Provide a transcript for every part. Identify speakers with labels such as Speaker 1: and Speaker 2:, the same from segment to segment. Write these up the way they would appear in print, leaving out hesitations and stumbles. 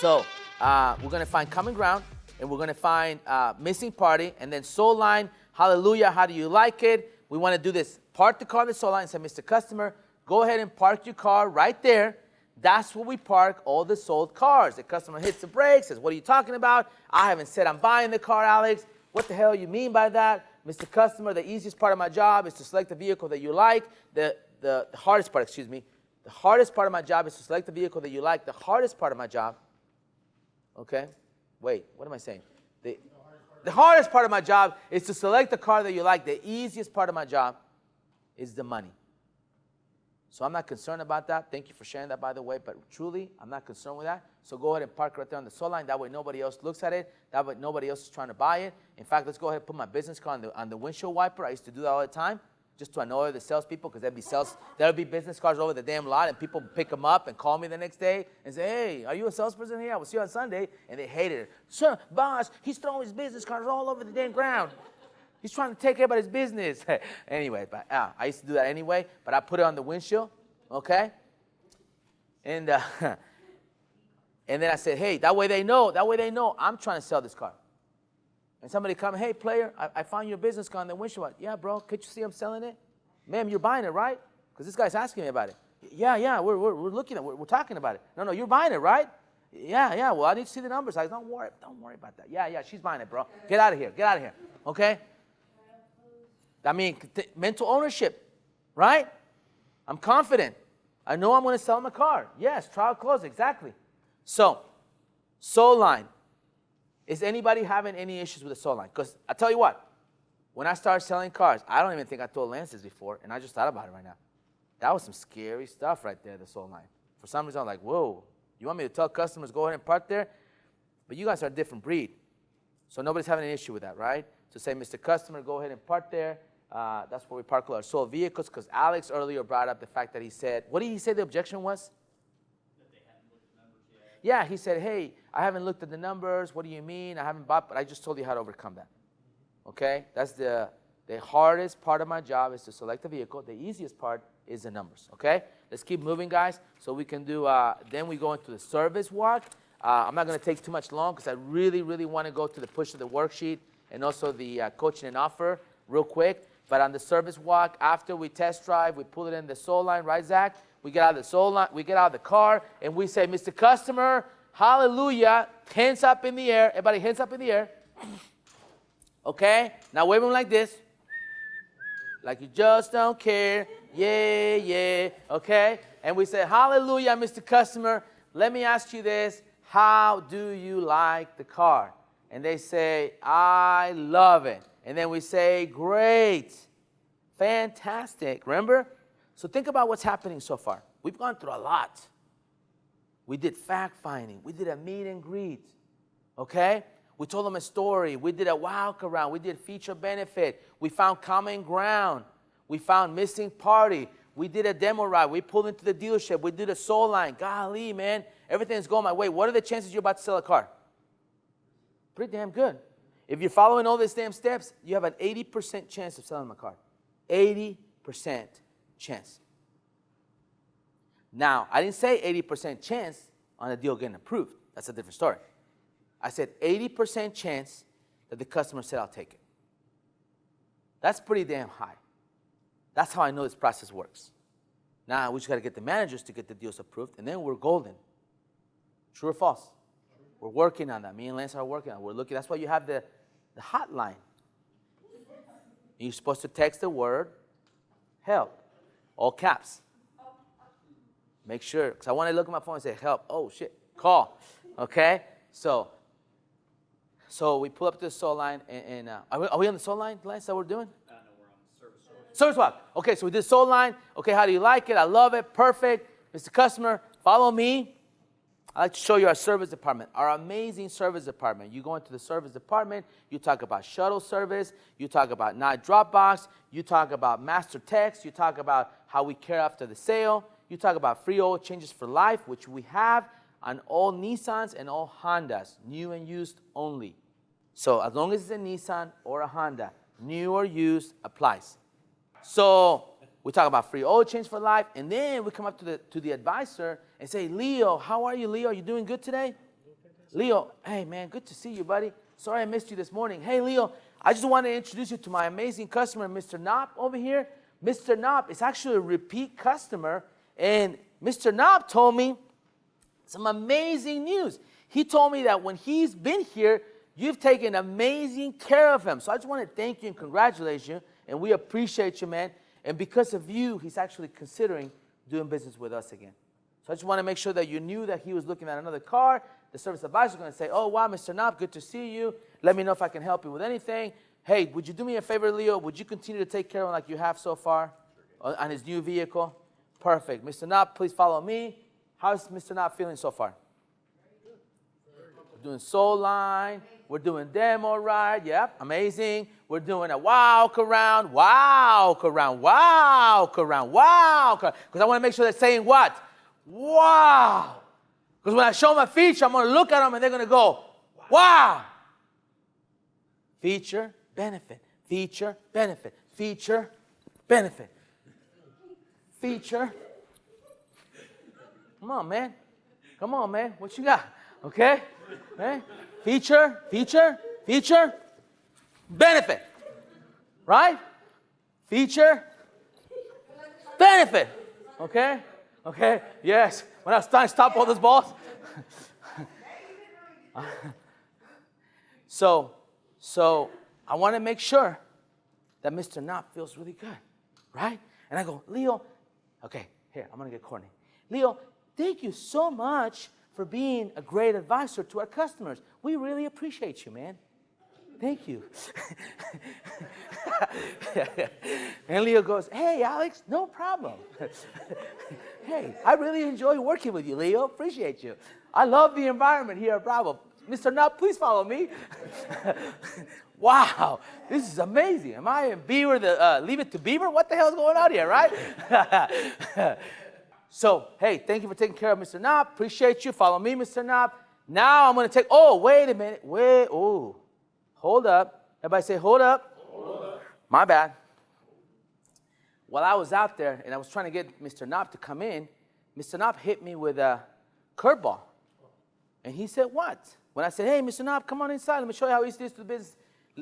Speaker 1: So we're going to find common ground, and we're going to find missing party, and then soul line, hallelujah, how do you like it? We want to do this. Park the car on the soul line and say, Mr. Customer, go ahead and park your car right there. That's where we park all the sold cars. The customer hits the brakes, says, what are you talking about? I haven't said I'm buying the car, Alex. What the hell you mean by that? Mr. Customer, the easiest part of my job is to select the vehicle that you like. The hardest part, excuse me. The hardest part of my job is to select the vehicle that you like. The hardest part of my job, okay? Wait, what am I saying? The hardest part of my job is to select the car that you like. The easiest part of my job is the money. So I'm not concerned about that. Thank you for sharing that, by the way. But truly, I'm not concerned with that. So go ahead and park right there on the soul line. That way nobody else looks at it. That way nobody else is trying to buy it. In fact, let's go ahead and put my business card on the windshield wiper. I used to do that all the time, just to annoy the salespeople, because there'd be business cards over the damn lot, and people pick them up and call me the next day and say, hey, are you a salesperson here? I will see you on Sunday. And they hated it. Sir, boss, he's throwing his business cards all over the damn ground. He's trying to take care of his business. Anyway, but I used to do that anyway, but I put it on the windshield, okay? And and then I said, hey, that way they know I'm trying to sell this car. And somebody come, hey, player, I found your business card on the windshield. Yeah, bro, could you see I'm selling it? Ma'am, you're buying it, right? Because this guy's asking me about it. Yeah, we're looking at it. We're talking about it. No, you're buying it, right? Yeah, well, I need to see the numbers. Don't worry about that. Yeah, she's buying it, bro. Get out of here, okay? I mean, mental ownership, right? I'm confident. I know I'm going to sell him a car. Yes, trial close, exactly. So, soul line. Is anybody having any issues with the soul line? Because I tell you what, when I started selling cars, I don't even think I told Lance this before, and I just thought about it right now. That was some scary stuff right there, the soul line. For some reason, I'm like, whoa, you want me to tell customers, go ahead and park there? But you guys are a different breed. So nobody's having an issue with that, right? So say, Mr. Customer, go ahead and park there. That's where we park all our sold vehicles, because Alex earlier brought up the fact that he said, what did he say the objection was?
Speaker 2: That they hadn't looked at the numbers yet.
Speaker 1: Yeah, he said, hey, I haven't looked at the numbers. What do you mean? I haven't bought, but I just told you how to overcome that. Okay? That's the hardest part of my job is to select the vehicle. The easiest part is the numbers. Okay? Let's keep moving, guys, so we can do, then we go into the service walk. I'm not going to take too much long because I really, really want to go to the push of the worksheet and also the coaching and offer real quick. But on the service walk, after we test drive, we pull it in the soul line, right, Zach? We get out of the soul line, we get out of the car, and we say, Mr. Customer, hallelujah, hands up in the air. Everybody, hands up in the air. Okay? Now wave them like this. Like you just don't care. Yeah. Okay? And we say, hallelujah, Mr. Customer. Let me ask you this. How do you like the car? And they say, I love it. And then we say, great, fantastic. Remember? So think about what's happening so far. We've gone through a lot. We did fact-finding. We did a meet and greet. Okay? We told them a story. We did a walk around. We did feature benefit. We found common ground. We found missing party. We did a demo ride. We pulled into the dealership. We did a soul line. Golly, man, everything's going my way. What are the chances you're about to sell a car? Pretty damn good. If you're following all these damn steps, you have an 80% chance of selling my car. 80% chance. Now, I didn't say 80% chance on a deal getting approved. That's a different story. I said 80% chance that the customer said, I'll take it. That's pretty damn high. That's how I know this process works. Now, we just got to get the managers to get the deals approved, and then we're golden. True or false? We're working on that. Me and Lance are working on it. We're looking. That's why you have the hotline. You're supposed to text the word help, all caps. Make sure, because I want to look at my phone and say help. Oh, shit, call. Okay? So we pull up to the soul line, and are we on the soul line, Lance, that we're doing?
Speaker 2: No, we're on the service walk.
Speaker 1: Service walk. Okay, so we did soul line. Okay, how do you like it? I love it. Perfect. Mr. Customer, follow me. I'd like to show you our service department, our amazing service department. You go into the service department, you talk about shuttle service, you talk about night drop box, you talk about master text, you talk about how we care after the sale, you talk about free oil changes for life, which we have on all Nissans and all Hondas, new and used only. So as long as it's a Nissan or a Honda, new or used applies. So we talk about free oil change for life, and then we come up to the advisor and say, Leo, how are you, Leo? Are you doing good today? Leo, hey, man, good to see you, buddy. Sorry I missed you this morning. Hey, Leo, I just want to introduce you to my amazing customer, Mr. Knopp over here. Mr. Knopp is actually a repeat customer, and Mr. Knopp told me some amazing news. He told me that when he's been here, you've taken amazing care of him. So I just want to thank you and congratulate you, and we appreciate you, man. And because of you, he's actually considering doing business with us again. So I just want to make sure that you knew that he was looking at another car. The service advisor is going to say, oh, wow, Mr. Knopp, good to see you. Let me know if I can help you with anything. Hey, would you do me a favor, Leo? Would you continue to take care of him like you have so far on his new vehicle? Perfect. Mr. Knopp, please follow me. How's Mr. Knopp feeling so far? We're doing soul line. We're doing demo ride. Yep, amazing. We're doing a walk around. Because I want to make sure they're saying what? Wow. Because when I show them a feature, I'm going to look at them and they're going to go, wow. Feature, benefit, feature, benefit, feature, benefit, feature. Come on, man. Come on, man. What you got? Okay? Okay? Feature, feature, feature, benefit. Right? Feature, benefit. Okay? Okay? Yes. When I was trying to stop all those balls. So I want to make sure that Mr. Knopp feels really good. Right? And I go, Leo, okay, here, I'm going to get corny. Leo, thank you so much for being a great advisor to our customers. We really appreciate you, man. Thank you. And Leo goes, hey, Alex, no problem. Hey, I really enjoy working with you, Leo. Appreciate you. I love the environment here at Bravo. Mr. Knopp, please follow me. Wow, this is amazing. Am I in Beaver, Leave It to Beaver? What the hell is going on here, right? So, hey, thank you for taking care of Mr. Knopp. Appreciate you. Follow me, Mr. Knopp. Now I'm going to take, wait a minute. Hold up. Everybody say, hold up. Hold up. My bad. While I was out there and I was trying to get Mr. Knopp to come in, Mr. Knopp hit me with a curveball. And he said, what? When I said, hey, Mr. Knopp, come on inside. Let me show you how easy it is to do business.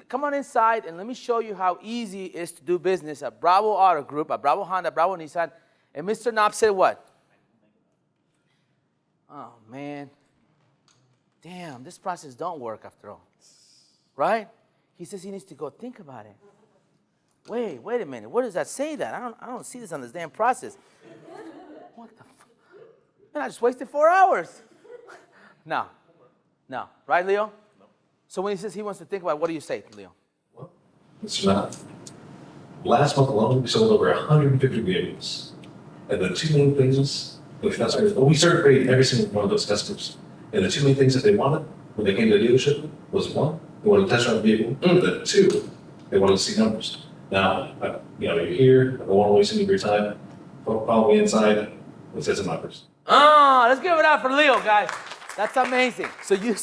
Speaker 1: Come on inside and let me show you how easy it is to do business at Bravo Auto Group, at Bravo Honda, Bravo Nissan. And Mr. Knopp said what? Oh, man. Damn, this process don't work after all. Right? He says he needs to go think about it. Wait a minute. Where does that say that? I don't see this on this damn process. What the fuck? Man, I just wasted 4 hours. No. Right, Leo? No. So when he says he wants to think about it, what do you say, Leo?
Speaker 3: Well, Mr. Knopp, last month alone, we sold over 150 vehicles. And the two main things, we surveyed every single one of those customers. And the two main things that they wanted when they came to the dealership was one, they wanted to test drive the vehicle. Then two, they wanted to see numbers. Now, you're here, I don't want to waste any of your time. Follow me inside, let's get some numbers.
Speaker 1: Let's give it up for Leo, guys. That's amazing. So you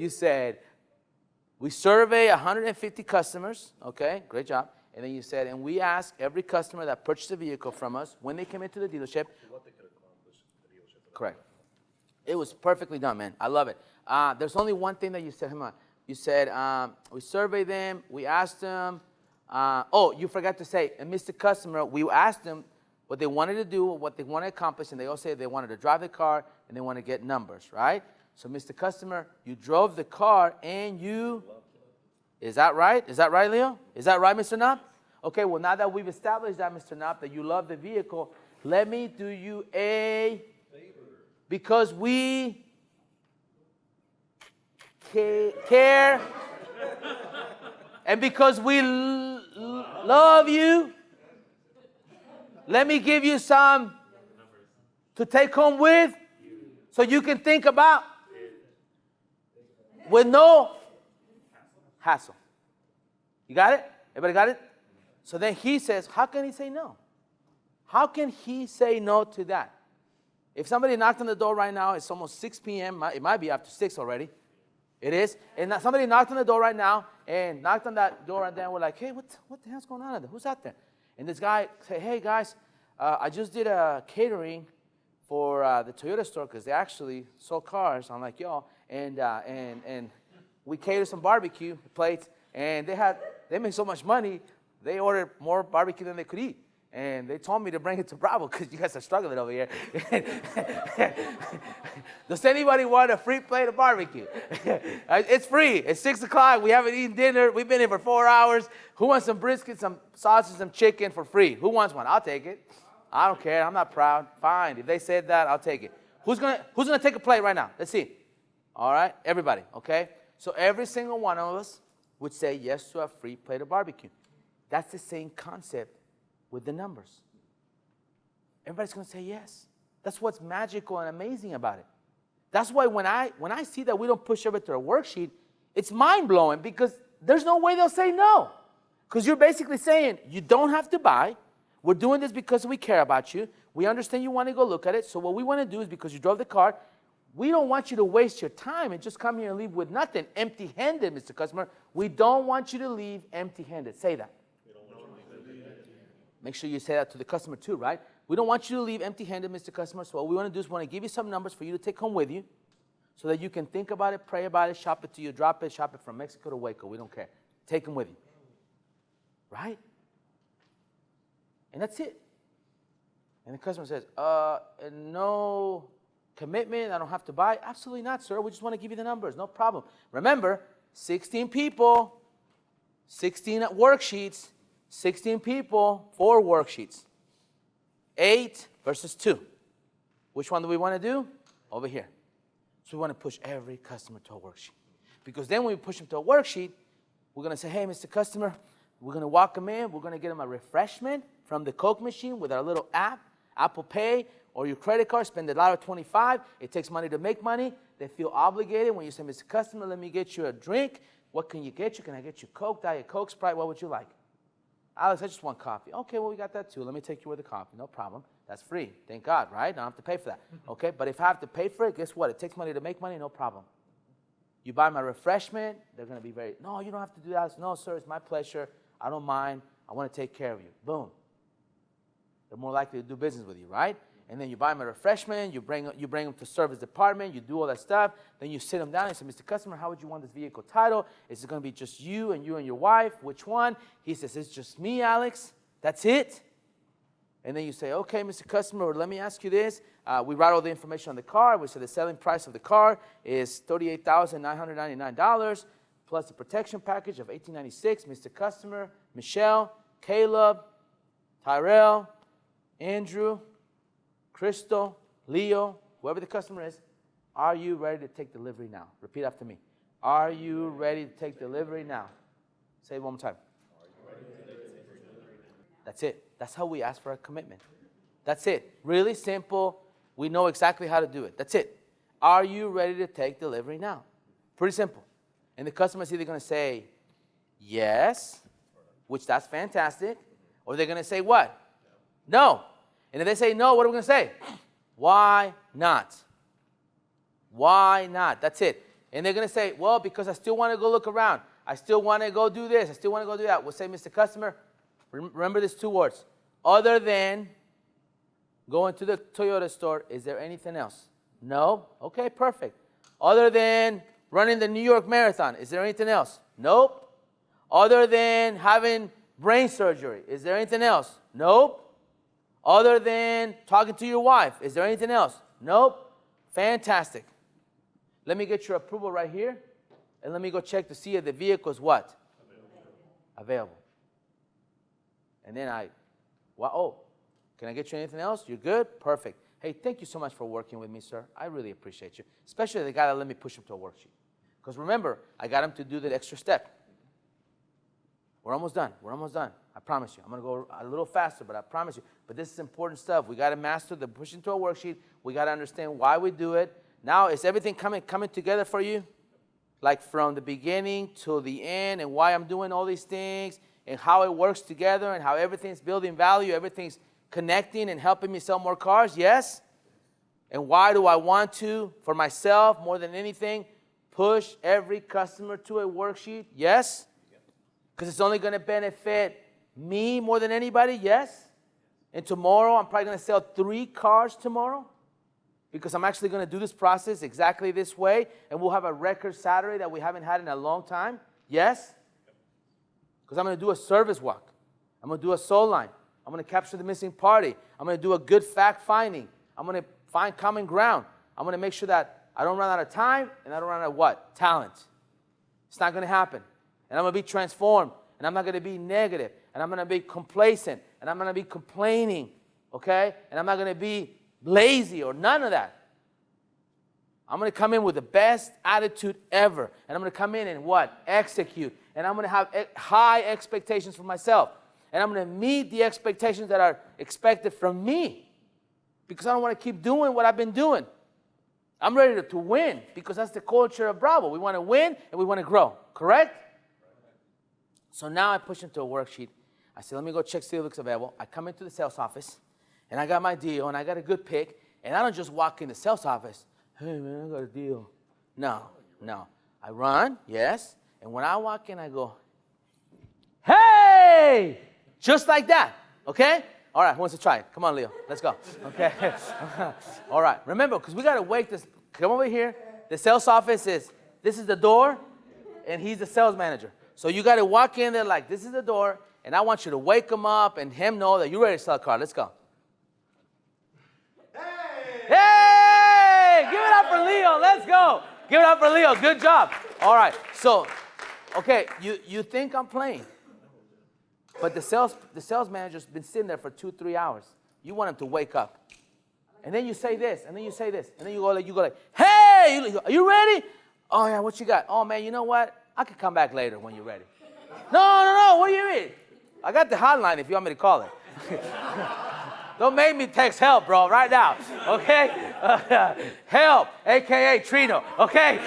Speaker 1: said, we survey 150 customers, okay, great job. And then you said, and we ask every customer that purchased a vehicle from us when they came into the dealership. What they could accomplish at the dealership. Correct. It was perfectly done, man. I love it. There's only one thing that you said, you said, we surveyed them, we asked them, you forgot to say, and Mr. Customer, we asked them what they wanted to do, what they wanted to accomplish, and they all said they wanted to drive the car and they want to get numbers, right? So, Mr. Customer, you drove the car and you, is that right? Is that right, Leo? Is that right, Mr. Knopp? Okay, well, now that we've established that, Mr. Knopp, that you love the vehicle, let me do you a favor. Because we care and because we love you, let me give you some to take home with so you can think about with no hassle. You got it? Everybody got it? So then he says, how can he say no? How can he say no to that? If somebody knocked on the door right now, it's almost 6 p.m. It might be after 6 already. It is. And somebody knocked on the door right now and knocked on that door, and then we're like, hey, what the hell's going on out there? Who's out there? And this guy said, hey, guys, I just did a catering for the Toyota store because they actually sold cars, unlike y'all. and we catered some barbecue plates, and they made so much money, they ordered more barbecue than they could eat. And they told me to bring it to Bravo because you guys are struggling over here. Does anybody want a free plate of barbecue? It's free. It's 6 o'clock. We haven't eaten dinner. We've been here for 4 hours. Who wants some brisket, some sausage, some chicken for free? Who wants one? I'll take it. I don't care. I'm not proud. Fine. If they said that, I'll take it. Who's gonna take a plate right now? Let's see. All right, everybody. Okay. So every single one of us would say yes to a free plate of barbecue. That's the same concept with the numbers. Everybody's going to say yes. That's what's magical and amazing about it. That's why when I see that we don't push over to a worksheet, it's mind-blowing because there's no way they'll say no. Because you're basically saying, you don't have to buy. We're doing this because we care about you. We understand you want to go look at it. So what we want to do is because you drove the car, we don't want you to waste your time and just come here and leave with nothing, empty-handed, Mr. Customer. We don't want you to leave empty-handed. Say that. Make sure you say that to the customer too, right? We don't want you to leave empty-handed, Mr. Customer. So what we want to do is we want to give you some numbers for you to take home with you so that you can think about it, pray about it, shop it to you, drop it, shop it from Mexico to Waco. We don't care. Take them with you. Right? And that's it. And the customer says, no commitment, I don't have to buy. Absolutely not, sir. We just want to give you the numbers. No problem. Remember, 16 people, 16 worksheets, 16 people, 4 worksheets. 8 versus 2. Which one do we want to do? Over here. So we want to push every customer to a worksheet. Because then when we push them to a worksheet, we're going to say, hey, Mr. Customer, we're going to walk them in. We're going to get them a refreshment from the Coke machine with our little app, Apple Pay, or your credit card. Spend $1.25. It takes money to make money. They feel obligated when you say, Mr. Customer, let me get you a drink. What can you get you? Can I get you Coke, Diet Coke, Sprite? What would you like? Alex, I just want coffee. Okay, well, we got that too. Let me take you with the coffee. No problem. That's free. Thank God, right? I don't have to pay for that. Okay, but if I have to pay for it, guess what? It takes money to make money. No problem. You buy my refreshment, they're going to be very, no, you don't have to do that. No, sir, it's my pleasure. I don't mind. I want to take care of you. Boom. They're more likely to do business with you, right? And then you buy them a refreshment, you bring them to service department, you do all that stuff. Then you sit them down and say, Mr. Customer, how would you want this vehicle title? Is it going to be just you and your wife? Which one? He says, it's just me, Alex. That's it. And then you say, okay, Mr. Customer, let me ask you this. We write all the information on the car. We say the selling price of the car is $38,999 plus the protection package of $1,896. Mr. Customer, Michelle, Caleb, Tyrell, Andrew, Crystal, Leo, whoever the customer is, are you ready to take delivery now? Repeat after me. Are you ready to take delivery now? Say it one more time. That's it. That's how we ask for a commitment. That's it. Really simple. We know exactly how to do it. That's it. Are you ready to take delivery now? Pretty simple. And the customer is either going to say yes, which that's fantastic, or they're going to say what? No. And if they say no, what are we going to say? Why not? Why not? That's it. And they're going to say, well, because I still want to go look around. I still want to go do this. I still want to go do that. We'll say, Mr. Customer, remember these 2 words. Other than going to the Toyota store, is there anything else? No? Okay, perfect. Other than running the New York Marathon, is there anything else? Nope. Other than having brain surgery, is there anything else? Nope. Other than talking to your wife, is there anything else? Nope. Fantastic. Let me get your approval right here, and let me go check to see if the vehicle is what? Available. And then can I get you anything else? You're good? Perfect. Hey, thank you so much for working with me, sir. I really appreciate you, especially the guy that let me push him to a worksheet. Because remember, I got him to do that extra step. We're almost done. We're almost done. I promise you. I'm going to go a little faster, but I promise you. But this is important stuff. We got to master the pushing to a worksheet. We got to understand why we do it. Now, is everything coming together for you? Like from the beginning to the end, and why I'm doing all these things, and how it works together, and how everything's building value, everything's connecting and helping me sell more cars? Yes? And why do I want to, for myself, more than anything, push every customer to a worksheet? Yes? Because it's only going to benefit me more than anybody? Yes? And tomorrow, I'm probably going to sell 3 cars tomorrow because I'm actually going to do this process exactly this way, and we'll have a record Saturday that we haven't had in a long time? Yes? Because I'm going to do a service walk. I'm going to do a soul line. I'm going to capture the missing party. I'm going to do a good fact finding. I'm going to find common ground. I'm going to make sure that I don't run out of time, and I don't run out of what? Talent. It's not going to happen. And I'm going to be transformed, and I'm not going to be negative, and I'm going to be complacent, and I'm going to be complaining, okay? And I'm not going to be lazy or none of that. I'm going to come in with the best attitude ever, and I'm going to come in and what? Execute. And I'm going to have high expectations for myself, and I'm going to meet the expectations that are expected from me, because I don't want to keep doing what I've been doing. I'm ready to win, because that's the culture of Bravo. We want to win and we want to grow. Correct? So now I push into a worksheet. I say, let me go check see if it looks available. I come into the sales office, and I got my deal, and I got a good pick. And I don't just walk in the sales office, hey, man, I got a deal. No. I run, yes. And when I walk in, I go, hey! Just like that, okay? All right, who wants to try it? Come on, Leo. Let's go. Okay. All right. Remember, because we got to wake this. Come over here. The sales office this is the door, and he's the sales manager. So you got to walk in there like, this is the door, and I want you to wake him up and him know that you're ready to sell a car. Let's go. Hey! Give it up for Leo. Let's go. Give it up for Leo. Good job. All right. So, okay, you think I'm playing. But the sales manager's been sitting there for 2-3 hours. You want him to wake up. And then you say this, and then you say this, and then you go like, hey, are you ready? Oh, yeah, what you got? Oh, man, you know what? I could come back later when you're ready. No, what do you mean? I got the hotline if you want me to call it. Don't make me text help, bro, right now, okay? Help, a.k.a. Trino, okay?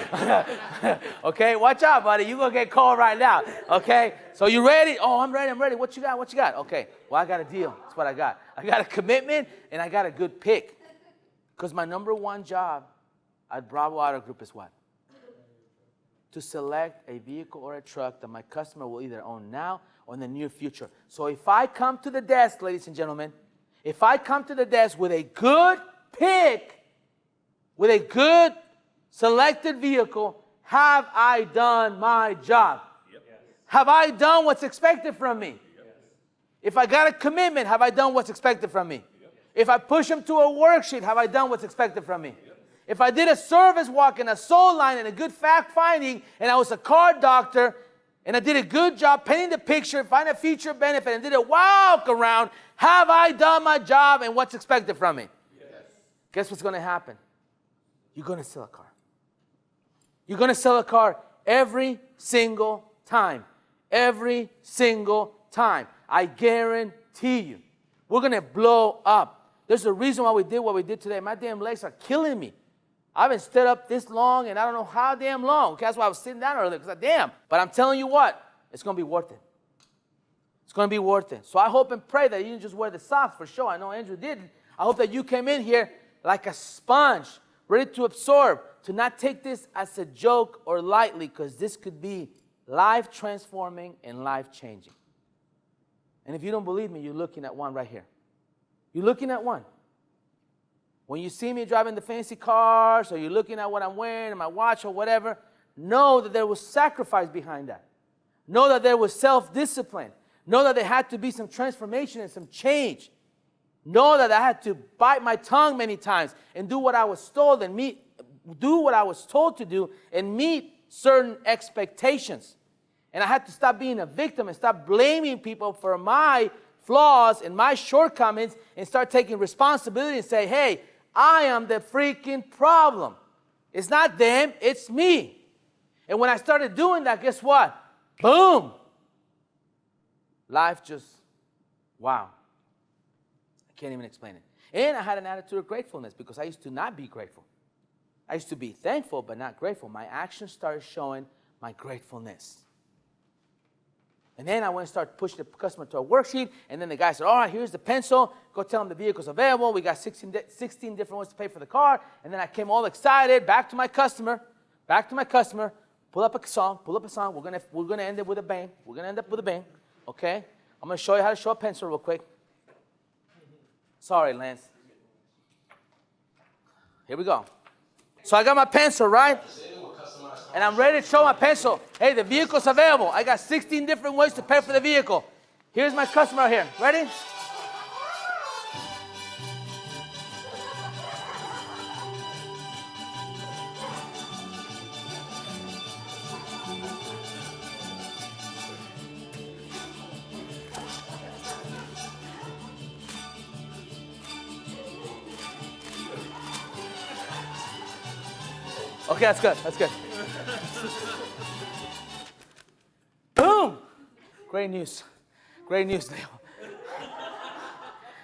Speaker 1: Okay, watch out, buddy. You're going to get called right now, okay? So you ready? Oh, I'm ready. What you got? Okay, well, I got a deal. That's what I got. I got a commitment, and I got a good pick. Because my number one job at Bravo Auto Group is what? To select a vehicle or a truck that my customer will either own now or in the near future. So if I come to the desk, ladies and gentlemen, if I come to the desk with a good pick, with a good selected vehicle, have I done my job? Yep. Yes. Have I done what's expected from me? Yes. If I got a commitment, have I done what's expected from me? Yep. If I push them to a worksheet, have I done what's expected from me? Yep. If I did a service walk and a soul line and a good fact finding, and I was a car doctor, and I did a good job painting the picture, find a future benefit, and did a walk around, have I done my job and what's expected from me? Yes. Guess what's going to happen? You're going to sell a car. You're going to sell a car every single time. Every single time. I guarantee you. We're going to blow up. There's a reason why we did what we did today. My damn legs are killing me. I haven't stood up this long, and I don't know how damn long. Okay, that's why I was sitting down earlier, because damn. But I'm telling you what, it's going to be worth it. It's going to be worth it. So I hope and pray that you didn't just wear the socks for sure. I know Andrew did. I hope that you came in here like a sponge, ready to absorb, to not take this as a joke or lightly, because this could be life-transforming and life-changing. And if you don't believe me, you're looking at one right here. You're looking at one. When you see me driving the fancy cars, or you're looking at what I'm wearing and my watch or whatever, know that there was sacrifice behind that. Know that there was self-discipline. Know that there had to be some transformation and some change. Know that I had to bite my tongue many times and do what I was told and do what I was told to do and meet certain expectations. And I had to stop being a victim and stop blaming people for my flaws and my shortcomings and start taking responsibility and say, hey, I am the freaking problem. It's not them, it's me. And when I started doing that, guess what? Boom. Life just, wow. I can't even explain it. And I had an attitude of gratefulness because I used to not be grateful. I used to be thankful but not grateful. My actions started showing my gratefulness. And then I went and started pushing the customer to a worksheet, and then the guy said, all right, here's the pencil. Go tell him the vehicle's available. We got 16 different ways to pay for the car. And then I came all excited back to my customer, pull up a song. We're gonna end it with a bang. We're going to end up with a bang, okay? I'm going to show you how to show a pencil real quick. Sorry, Lance. Here we go. So I got my pencil, right? And I'm ready to show my pencil. Hey, the vehicle's available. I got 16 different ways to pay for the vehicle. Here's my customer here. Ready? Okay, that's good. That's good. Boom! Great news. Great news, Leo.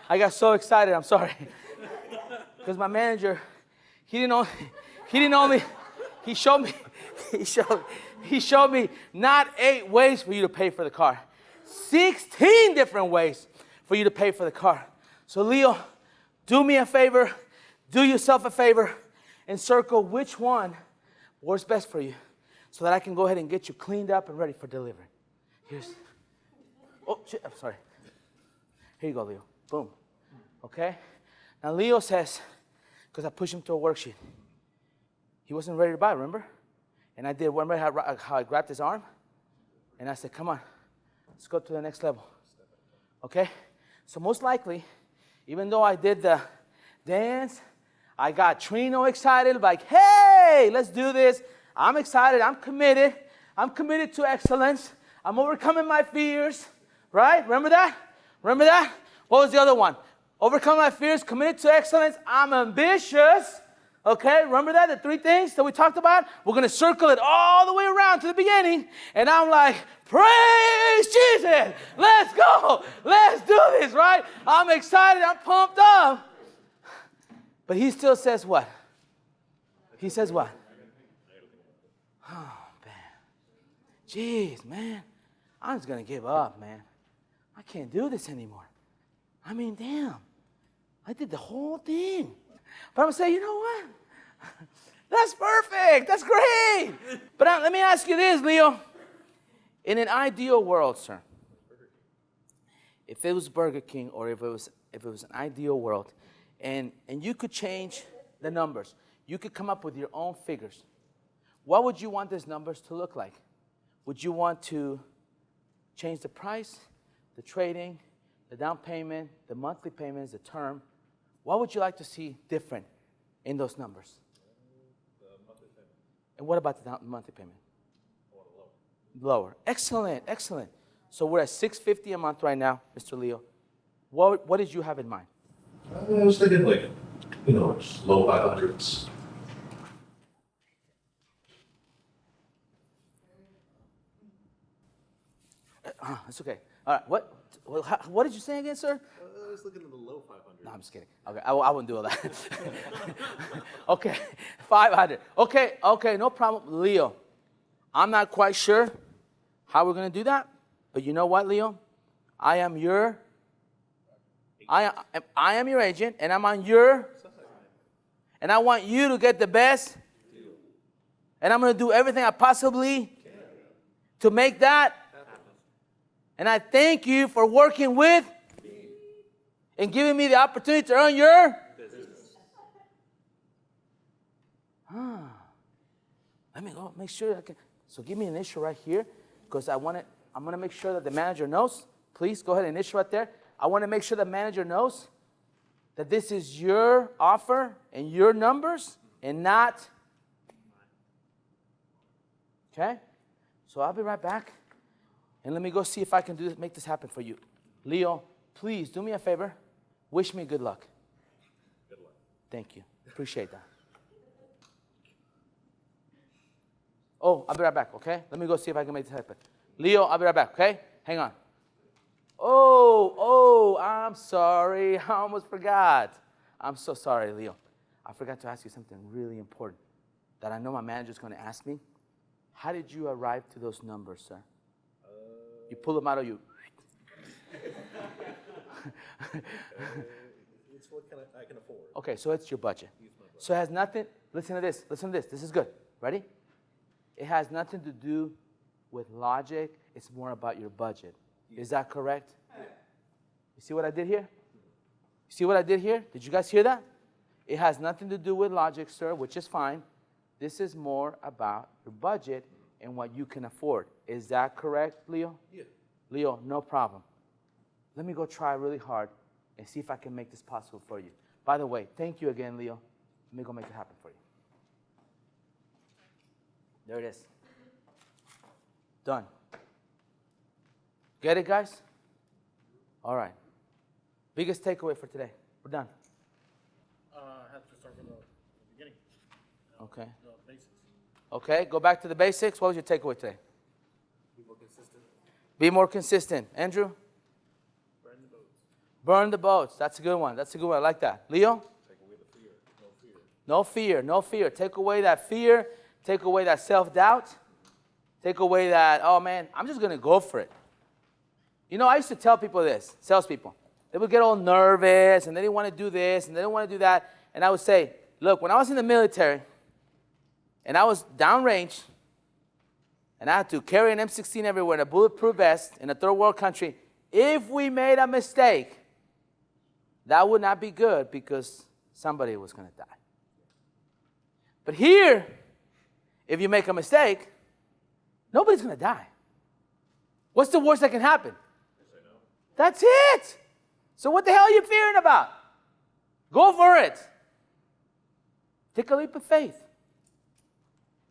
Speaker 1: I got so excited. I'm sorry. Because my manager, he showed me not 8 ways for you to pay for the car, 16 different ways for you to pay for the car. So Leo, do me a favor, do yourself a favor, and circle which one works best for you so that I can go ahead and get you cleaned up and ready for delivery. Oh, shit, I'm sorry. Here you go, Leo. Boom. Okay? Now, Leo says, because I pushed him to a worksheet, he wasn't ready to buy, remember? And I did. Remember how I grabbed his arm? And I said, come on, let's go to the next level. Okay? So most likely, even though I did the dance, I got Trino excited, like, hey, let's do this. I'm excited. I'm committed. I'm committed to excellence. I'm overcoming my fears, right? Remember that? Remember that? What was the other one? Overcome my fears, committed to excellence. I'm ambitious. Okay, remember that? The 3 things that we talked about? We're going to circle it all the way around to the beginning. And I'm like, praise Jesus. Let's go. Let's do this, right? I'm excited. I'm pumped up. But he still says what? He says what? Oh, man. Jeez, man. I'm just going to give up, man. I can't do this anymore. I mean, damn. I did the whole thing. But I'm going to say, you know what? That's perfect. That's great. But let me ask you this, Leo. In an ideal world, sir, if it was Burger King or if it was an ideal world, and you could change the numbers, you could come up with your own figures, what would you want these numbers to look like? Would you want to change the price, the trading, the down payment, the monthly payments, the term? What would you like to see different in those numbers?
Speaker 3: The monthly payment.
Speaker 1: And what about the monthly payment?
Speaker 3: I want it lower.
Speaker 1: Lower. Excellent, excellent. So we're at $650 a month right now, Mr. Leo. What did you have in mind?
Speaker 3: I was thinking like, low 500s.
Speaker 1: It's okay. All right. What did you say again, sir?
Speaker 3: I was looking at the low 500s.
Speaker 1: No, I'm just kidding. Okay, I wouldn't do all that. Okay, 500. Okay, no problem. Leo, I'm not quite sure how we're going to do that, but you know what, Leo? I am your agent, and I'm on your, and I want you to get the best, and I'm going to do everything I possibly to make that. And I thank you for working with and giving me the opportunity to earn your business. Let me go make sure I can. So give me an initial right here because I'm going to make sure that the manager knows. Please go ahead and initial right there. I want to make sure the manager knows that this is your offer and your numbers and not. Okay? So I'll be right back. And let me go see if I can make this happen for you. Leo, please do me a favor. Wish me good luck.
Speaker 3: Good luck.
Speaker 1: Thank you. Appreciate that. Oh, I'll be right back, okay? Let me go see if I can make this happen. Leo, I'll be right back, okay? Hang on. Oh, I'm sorry. I almost forgot. I'm so sorry, Leo. I forgot to ask you something really important that I know my manager's going to ask me. How did you arrive to those numbers, sir? You pull them out of you.
Speaker 3: It's what I can afford.
Speaker 1: Okay, so it's your budget. So it has nothing, listen to this, this is good. Ready? It has nothing to do with logic, it's more about your budget. Is that correct? You see what I did here? You see what I did here? Did you guys hear that? It has nothing to do with logic, sir, which is fine. This is more about your budget and what you can afford. Is that correct, Leo?
Speaker 3: Yeah.
Speaker 1: Leo, no problem. Let me go try really hard and see if I can make this possible for you. By the way, thank you again, Leo. Let me go make it happen for you. There it is. Done. Get it, guys? All right. Biggest takeaway for today. We're done.
Speaker 4: I have to start from the beginning.
Speaker 1: Okay.
Speaker 4: The basics.
Speaker 1: Okay, go back to the basics. What was your takeaway today?
Speaker 4: Be more consistent.
Speaker 1: Be more consistent. Andrew?
Speaker 4: Burn the boats.
Speaker 1: Burn the boats. That's a good one. That's a good one. I like that. Leo?
Speaker 3: Take away the fear. No fear.
Speaker 1: No fear. No fear. Take away that fear. Take away that self-doubt. Take away that, oh man, I'm just going to go for it. You know, I used to tell people this, salespeople. They would get all nervous and they didn't want to do this and they didn't want to do that. And I would say, look, when I was in the military and I was downrange and I had to carry an M16 everywhere in a bulletproof vest in a third world country, if we made a mistake, that would not be good because somebody was going to die. But here, if you make a mistake, nobody's going to die. What's the worst that can happen? That's it. So what the hell are you fearing about? Go for it. Take a leap of faith.